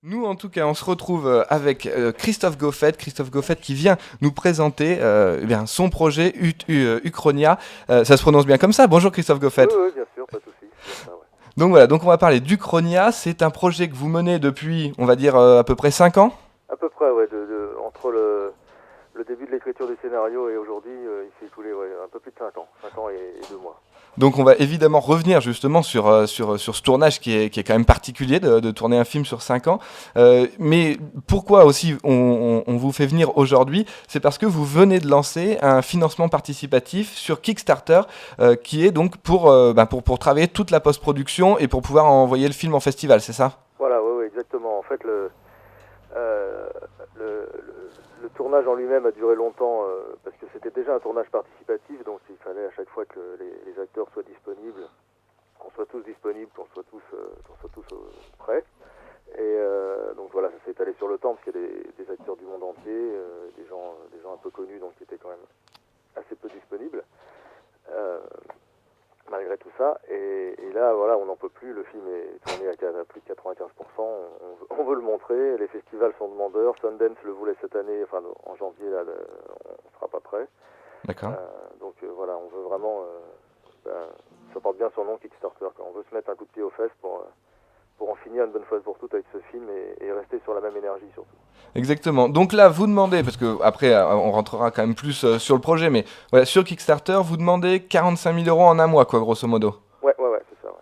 Nous, en tout cas, on se retrouve avec Christophe Goffet. Christophe Goffet qui vient nous présenter son projet Uchronia. Ça se prononce bien comme ça. Bonjour Christophe Oui, Goffet. oui, bien sûr, pas de souci, c'est bien ça, ouais. Donc voilà, donc on va parler d'Uchronia. C'est un projet que vous menez depuis, on va dire, à peu près 5 ans. À peu près, ouais, entre le début de l'écriture du scénario et aujourd'hui, il s'est écoulé un peu plus de 5 ans, 5 ans et 2 mois. Donc on va évidemment revenir justement sur ce tournage qui est quand même particulier de tourner un film sur 5 ans. Mais pourquoi aussi on vous fait venir aujourd'hui? C'est parce que vous venez de lancer un financement participatif sur Kickstarter qui est donc pour travailler toute la post-production et pour pouvoir envoyer le film en festival, c'est ça? Voilà, oui, oui, exactement. En fait, euh, le tournage en lui-même a duré longtemps parce que c'était déjà un tournage participatif, donc il fallait à chaque fois que les acteurs soient disponibles, qu'on soit tous disponibles, qu'on soit tous prêts. Et donc voilà, ça s'est étalé sur le temps parce qu'il y a des acteurs du monde entier, des gens un peu connus, donc qui étaient quand même assez peu disponibles. Euh, Malgré tout ça. Et là, voilà, on n'en peut plus. Le film est tourné à plus de 95%. On veut le montrer. Les festivals sont demandeurs. Sundance le voulait cette année. Enfin, en janvier, là, on ne sera pas prêt. D'accord. Voilà, on veut vraiment. Ça porte bien son nom, Kickstarter, quoi. On veut se mettre un coup de pied aux fesses pour en finir une bonne fois pour toutes avec ce film et rester sur la même énergie surtout. Exactement. Donc là, vous demandez, parce que après, on rentrera quand même plus sur le projet, mais voilà, sur Kickstarter, vous demandez 45 000 euros en un mois, quoi, grosso modo. Ouais, ouais, ouais, c'est ça, ouais.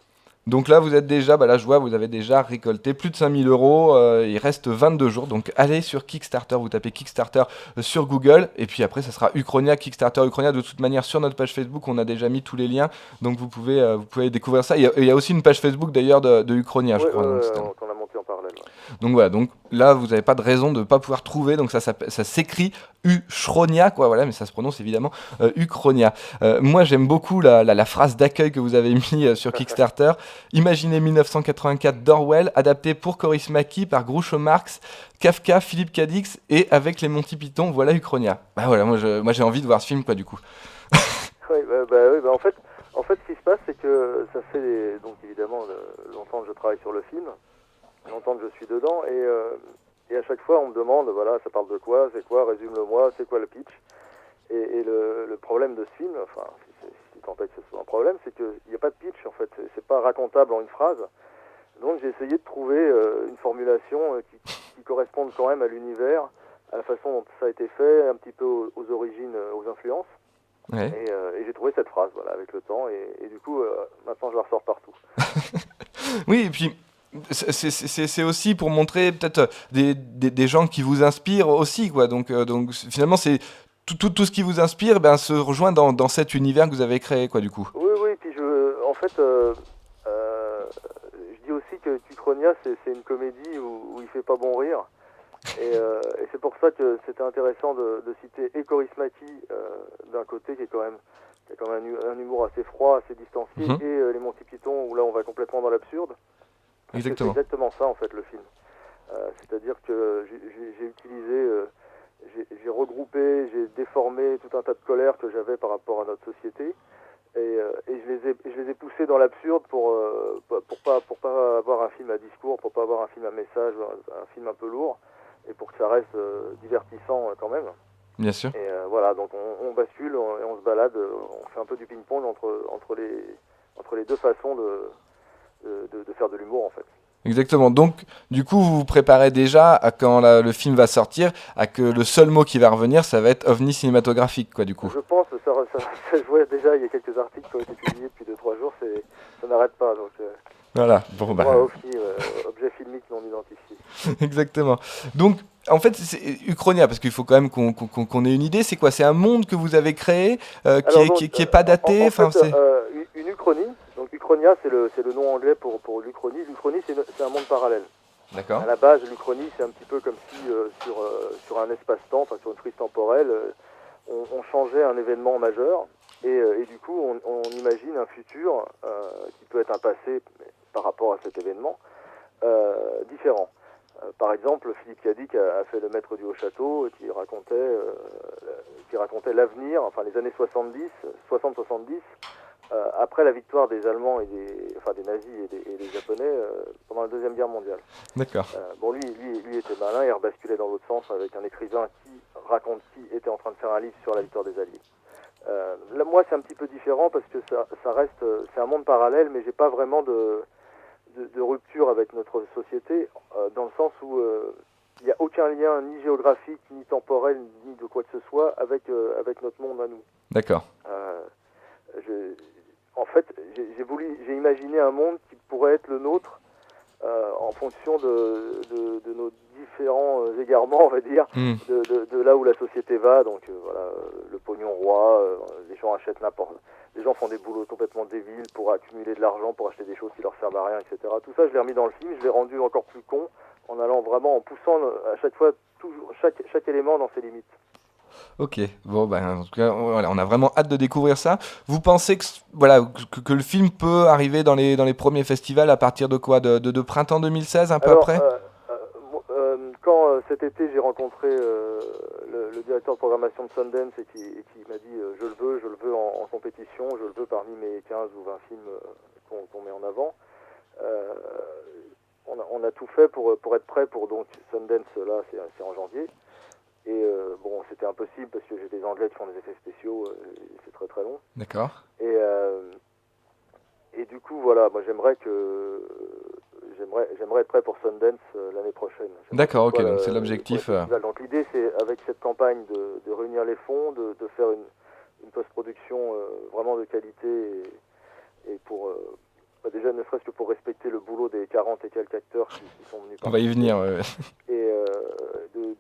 Donc là, vous êtes déjà, là je vois, vous avez déjà récolté plus de 5 000 euros. Il reste 22 jours. Donc allez sur Kickstarter, vous tapez Kickstarter sur Google. Et puis après, ça sera Uchronia, Kickstarter, Uchronia. De toute manière, sur notre page Facebook, on a déjà mis tous les liens. Donc vous pouvez découvrir ça. Il y a aussi une page Facebook d'ailleurs de Uchronia, je Ouais, crois. qu'on a monté en parallèle, ouais. Donc voilà, donc là vous n'avez pas de raison de ne pas pouvoir trouver, donc ça s'écrit Uchronia, quoi, voilà, mais ça se prononce évidemment Uchronia. Moi j'aime beaucoup la phrase d'accueil que vous avez mis sur Kickstarter. Imaginez 1984 d'Orwell, adapté pour Coris Maki par Groucho Marx, Kafka, Philippe Cadix et avec les Monty Python, voilà Uchronia. Bah voilà, moi j'ai envie de voir ce film, quoi, du coup. Oui, oui, en fait, ce qui se passe, c'est que ça fait donc évidemment longtemps que je travaille sur le film, longtemps que je suis dedans, et à chaque fois on me demande, voilà, ça parle de quoi, c'est quoi, résume-le-moi, c'est quoi le pitch. Et le problème de ce film, enfin, si tant est que ce soit un problème, c'est qu'il n'y a pas de pitch en fait, c'est pas racontable en une phrase. Donc j'ai essayé de trouver une formulation qui corresponde quand même à l'univers, à la façon dont ça a été fait, un petit peu aux origines, aux influences. Ouais. Et j'ai trouvé cette phrase, voilà, avec le temps, et du coup, maintenant je la ressors partout. Oui, et puis c'est aussi pour montrer peut-être des gens qui vous inspirent aussi, quoi. Donc finalement, c'est tout ce qui vous inspire se rejoint dans cet univers que vous avez créé, quoi, du coup. Oui, oui, puis en fait, je dis aussi que Tuchronia, c'est une comédie où il fait pas bon rire, et c'est pour ça que c'était intéressant de citer Ekoris Maki d'un côté, qui a quand même un humour assez froid, assez distancié, Mhm. et les Monty Python, où là on va complètement dans l'absurde, parce que c'est Exactement. exactement ça en fait le film. C'est-à-dire que j'ai utilisé, j'ai regroupé, j'ai déformé tout un tas de colères que j'avais par rapport à notre société, et je les ai poussés dans l'absurde pour pas avoir un film à discours, pour pas avoir un film à message, un film un peu lourd, et pour que ça reste divertissant quand même. Bien sûr. Et voilà, donc on bascule et on se balade, on fait un peu du ping-pong entre les deux façons de faire de l'humour en fait. Exactement. Donc, du coup, vous vous préparez déjà à quand le film va sortir, à que le seul mot qui va revenir, ça va être ovni cinématographique, quoi, du coup. Je pense, je vois déjà, il y a quelques articles qui ont été publiés depuis 2 3 jours, ça n'arrête pas, donc Voilà. Bon, le bah, droit à OVNI, objet filmique non identifié. exactement. Donc, en fait, c'est Uchronia, parce qu'il faut quand même qu'on ait une idée. C'est quoi? C'est un monde que vous avez créé, qui Alors est, qui donc, est, qui est pas daté. en Enfin, fait, c'est. une uchronie, donc Uchronia c'est le nom anglais pour l'Uchronie. L'Uchronie c'est un monde parallèle. À D'accord. la base, l'Uchronie c'est un petit peu comme si sur un espace-temps, enfin sur une frise temporelle, on changeait un événement majeur, et du coup on imagine un futur qui peut être un passé mais par rapport à cet événement différent. Par exemple, Philippe Cadic a fait Le Maître du Haut-Château qui racontait l'avenir, enfin les années 70, 60-70, après la victoire des Allemands des nazis et des Japonais pendant la Deuxième Guerre mondiale. D'accord. Bon, lui était malin, il rebasculait dans l'autre sens avec un écrivain qui était en train de faire un livre sur la victoire des Alliés. Là, moi, c'est un petit peu différent parce que ça reste, c'est un monde parallèle, mais j'ai pas vraiment de rupture avec notre société, dans le sens où il n'y a aucun lien ni géographique, ni temporel, ni de quoi que ce soit avec notre monde à nous. D'accord. En fait, j'ai imaginé un monde qui pourrait être le nôtre en fonction de nos différents égarements, on va dire, de là où la société va. Donc voilà, le pognon roi, les gens achètent n'importe. Les gens font des boulots complètement débiles pour accumuler de l'argent, pour acheter des choses qui leur servent à rien, etc. Tout ça, je l'ai remis dans le film, je l'ai rendu encore plus con, en allant vraiment, en poussant à chaque fois toujours chaque élément dans ses limites. Ok, bon, en tout cas, voilà, on a vraiment hâte de découvrir ça. Vous pensez que, voilà, que le film peut arriver dans les premiers festivals à partir de quoi, de printemps 2016, un peu après? Quand cet été j'ai rencontré le directeur de programmation de Sundance et qui m'a dit je le veux en compétition, je le veux parmi mes 15 ou 20 films qu'on met en avant. On a tout fait pour être prêt pour donc Sundance, là c'est en janvier. Et bon, c'était impossible parce que j'ai des Anglais qui font des effets spéciaux, et c'est très très long. D'accord. Et du coup, voilà, moi j'aimerais être prêt pour Sundance l'année prochaine. D'accord, ok, donc c'est l'objectif. Donc l'idée, c'est avec cette campagne de réunir les fonds, de faire une post-production vraiment de qualité et pour déjà ne serait-ce que pour respecter le boulot des 40 et quelques acteurs qui sont venus. On va y venir, ouais. Et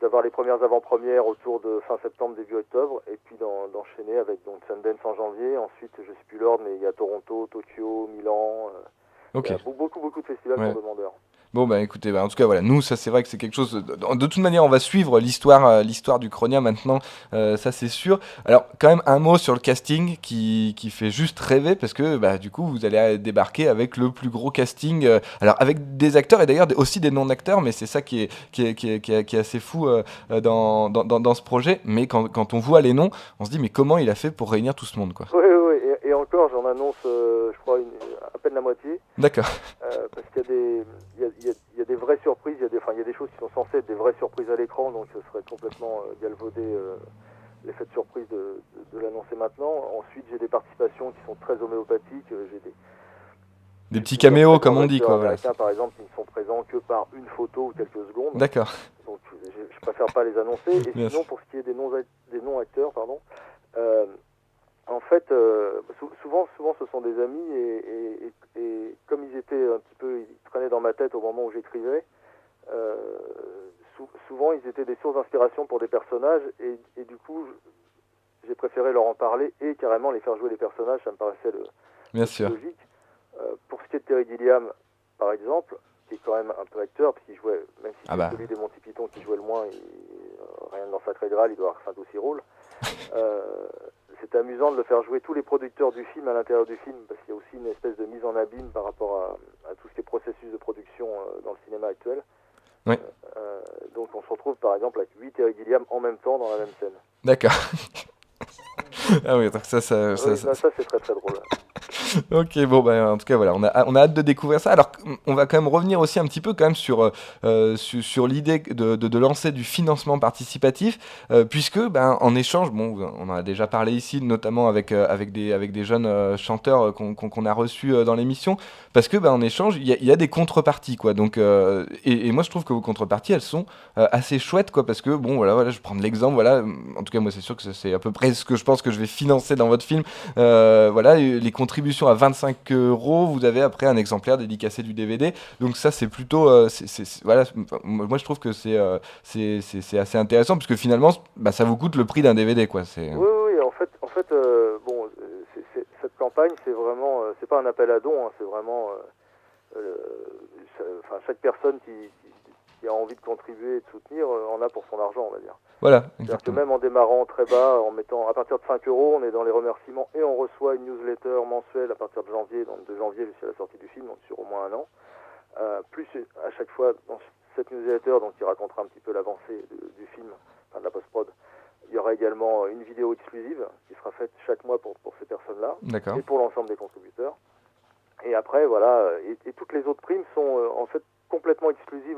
d'avoir les premières avant-premières autour de fin septembre, début octobre, et puis d'enchaîner avec donc Sundance en janvier. Ensuite, je sais plus l'ordre, mais il y a Toronto, Tokyo, Milan. Ok. Il y a beaucoup de festivals pour demandeurs. Bon, écoutez, en tout cas, voilà, nous, ça c'est vrai que c'est quelque chose. De toute manière, on va suivre l'histoire du Chronia maintenant, ça c'est sûr. Alors, quand même, un mot sur le casting qui fait juste rêver, parce que du coup, vous allez débarquer avec le plus gros casting. Alors, avec des acteurs et d'ailleurs aussi des non-acteurs, mais c'est ça qui est assez fou dans ce projet. Mais quand on voit les noms, on se dit, mais comment il a fait pour réunir tout ce monde, quoi. Oui, et encore, j'en annonce, je crois, à peine la moitié. D'accord. Parce qu'il y a des vraies surprises, il y a des choses qui sont censées être des vraies surprises à l'écran, donc ce serait complètement galvaudé l'effet de surprise de l'annoncer maintenant. Ensuite, j'ai des participations qui sont très homéopathiques, j'ai des petits caméos, comme on dit, quoi. Américains, par exemple, qui ne sont présents que par une photo ou quelques secondes. D'accord. Donc, je préfère pas les annoncer. Et sinon, pour ce qui est des non-acteurs, pardon, en fait, souvent, ce sont des amis et comme ils traînaient dans ma tête au moment où j'écrivais, souvent ils étaient des sources d'inspiration pour des personnages et du coup, j'ai préféré leur en parler et carrément les faire jouer les personnages, ça me paraissait logique. Pour ce qui est de Terry Gilliam, par exemple, qui est quand même un peu acteur, puisqu'il jouait, même si c'est celui des Monty Python qui jouait le moins, rien dans Sacré Graal, il doit avoir 5 ou 6 rôles. C'était amusant de le faire jouer tous les producteurs du film à l'intérieur du film, parce qu'il y a aussi une espèce de mise en abîme par rapport à tout ce qui est processus de production dans le cinéma actuel. Oui. Donc on se retrouve par exemple avec 8 Terry Gilliam en même temps dans la même scène. D'accord. Ah oui, donc ça c'est très très drôle. Ok, en tout cas, voilà, on a hâte de découvrir ça. Alors, on va quand même revenir aussi un petit peu quand même sur l'idée de lancer du financement participatif, puisque, en échange, bon, on en a déjà parlé ici, notamment avec des jeunes chanteurs qu'on a reçus dans l'émission, parce que, en échange, il y a des contreparties, quoi. Donc, et moi, je trouve que vos contreparties, elles sont assez chouettes, quoi, parce que, bon, voilà, je prends l'exemple, voilà, en tout cas, moi, c'est sûr que c'est à peu près ce que je pense que je vais financer dans votre film, voilà, les contributions à 25 €, vous avez après un exemplaire dédicacé du DVD. Donc ça, c'est plutôt, voilà, moi je trouve que c'est assez intéressant parce que finalement, ça vous coûte le prix d'un DVD, quoi. Oui, en fait, bon, cette campagne, c'est vraiment, c'est pas un appel à dons, hein, c'est vraiment, chaque personne qui a envie de contribuer et de soutenir en a pour son argent, on va dire. Voilà, c'est-à-dire que même en démarrant très bas, en mettant à partir de 5 €, on est dans les remerciements et on reçoit une newsletter mensuelle à partir de janvier, donc de janvier jusqu'à la sortie du film, donc sur au moins un an. Plus à chaque fois dans cette newsletter, donc qui racontera un petit peu l'avancée du film, enfin de la post-prod, Il y aura également une vidéo exclusive qui sera faite chaque mois pour ces personnes-là D'accord. et pour l'ensemble des contributeurs. Et après, voilà, et toutes les autres primes sont en fait complètement exclusives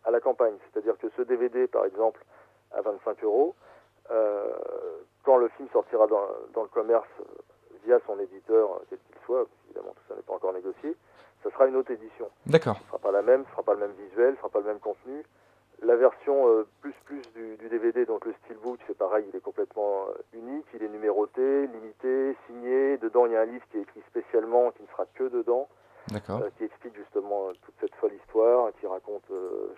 à la campagne. C'est-à-dire que ce DVD, par exemple, à 25 euros, quand le film sortira dans le commerce via son éditeur, quel qu'il soit, évidemment tout ça n'est pas encore négocié, ça sera une autre édition. D'accord. Ce sera pas la même, ce sera pas le même visuel, ce sera pas le même contenu. La version plus du DVD, donc le steelbook, c'est pareil, il est complètement unique, il est numéroté, limité, signé. Dedans, il y a un livre qui est écrit spécialement, qui ne sera que dedans, D'accord. qui explique justement toute cette folle histoire, qui raconte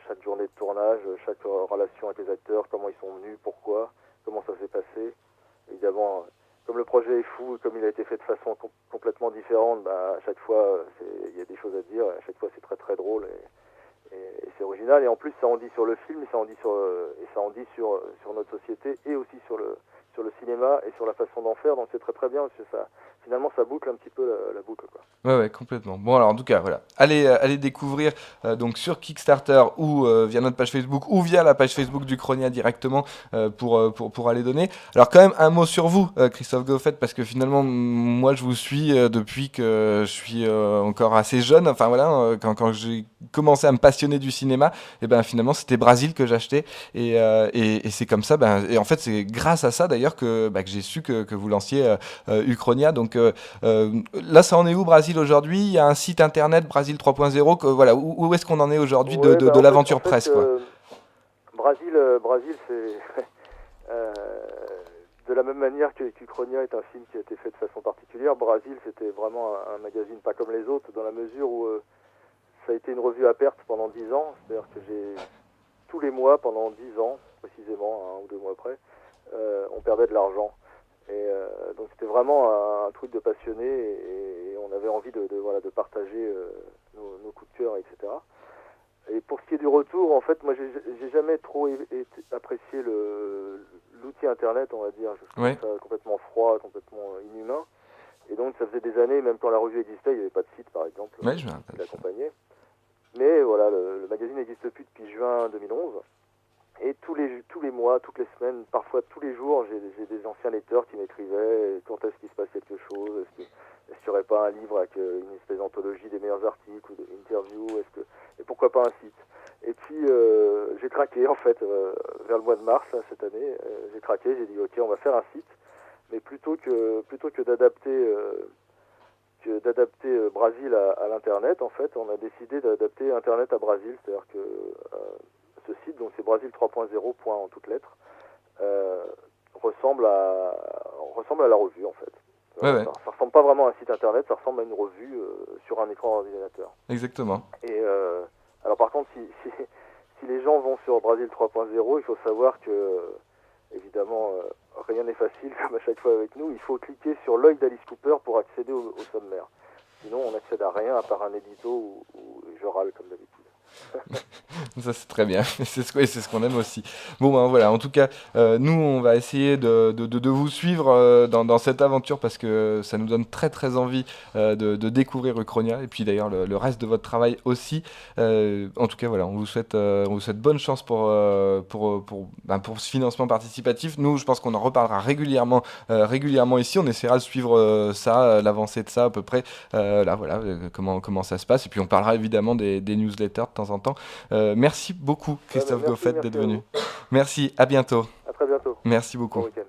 chaque journée de tournage, chaque relation avec les acteurs, comment ils sont venus, pourquoi, comment ça s'est passé. Évidemment, comme le projet est fou, comme il a été fait de façon complètement différente, bah, à chaque fois, il y a des choses à dire, à chaque fois c'est très très drôle et c'est original. Et en plus, ça en dit sur le film, et ça en dit sur notre société, et aussi sur le cinéma et sur la façon d'en faire. Donc c'est très très bien, parce que ça, finalement, ça boucle un petit peu la boucle, quoi. Ouais, complètement. Bon, alors en tout cas, voilà. Allez découvrir donc sur Kickstarter ou via notre page Facebook ou via la page Facebook d'Uchronia directement pour aller donner. Alors quand même un mot sur vous, Christophe Goffet, parce que finalement, moi je vous suis depuis que je suis encore assez jeune. Enfin voilà, quand j'ai commencé à me passionner du cinéma, et ben finalement c'était Brasil que j'achetais et c'est comme ça. Et en fait c'est grâce à ça d'ailleurs que j'ai su que vous lanciez Uchronia. Donc là, ça en est où, Brasil, aujourd'hui? Il y a un site internet, Brasil 3.0. Voilà, où est-ce qu'on en est aujourd'hui Ouais, de l'aventure presse, quoi? Brasil, c'est de la même manière qu'Uchronia est un film qui a été fait de façon particulière. Brasil, c'était vraiment un magazine pas comme les autres, dans la mesure où ça a été une revue à perte pendant 10 ans. C'est-à-dire que tous les mois, pendant 10 ans, précisément, 1 ou 2 mois après, on perdait de l'argent. Et donc c'était vraiment un truc de passionné et on avait envie de partager nos coups de cœur, etc. Et pour ce qui est du retour, en fait, moi j'ai jamais trop apprécié l'outil internet, on va dire. Je trouve ça complètement froid, complètement inhumain. Et donc ça faisait des années, même quand la revue existait, il n'y avait pas de site, par exemple, qui l'accompagnait. Mais voilà, le magazine n'existe plus depuis juin 2011. Et tous les mois, toutes les semaines, parfois tous les jours, j'ai des anciens lecteurs qui m'écrivaient quand est-ce qu'il se passe quelque chose, est-ce qu'il n'y aurait pas un livre avec une espèce d'anthologie des meilleurs articles ou d'interviews, et pourquoi pas un site. Et puis j'ai craqué en fait vers le mois de mars cette année, j'ai craqué, j'ai dit ok, on va faire un site, mais plutôt que d'adapter Brasil à l'internet, en fait, on a décidé d'adapter internet à Brasil, c'est-à-dire que ce site, donc c'est Brasil 3.0 point en toutes lettres, ressemble à la revue en fait. Ça ressemble pas vraiment à un site internet, ça ressemble à une revue sur un écran d'ordinateur. Exactement. Et alors par contre, si les gens vont sur Brasil 3.0, il faut savoir que évidemment rien n'est facile comme à chaque fois avec nous. Il faut cliquer sur l'œil d'Alice Cooper pour accéder au sommaire. Sinon, on n'accède à rien à part un édito où je râle comme d'habitude. Ça c'est très bien, c'est ce qu'on aime aussi. Bon voilà, en tout cas, nous on va essayer de vous suivre dans cette aventure parce que ça nous donne très très envie de découvrir Uchronia et puis d'ailleurs le reste de votre travail aussi. En tout cas voilà, on vous souhaite bonne chance pour ce financement participatif. Nous, je pense qu'on en reparlera régulièrement ici. On essaiera de suivre l'avancée de ça à peu près. Là voilà, comment ça se passe et puis on parlera évidemment des newsletters de temps en temps. Merci beaucoup Christophe Goffet d'être venu. Merci, à bientôt. À très bientôt. Merci beaucoup. Bon week-end.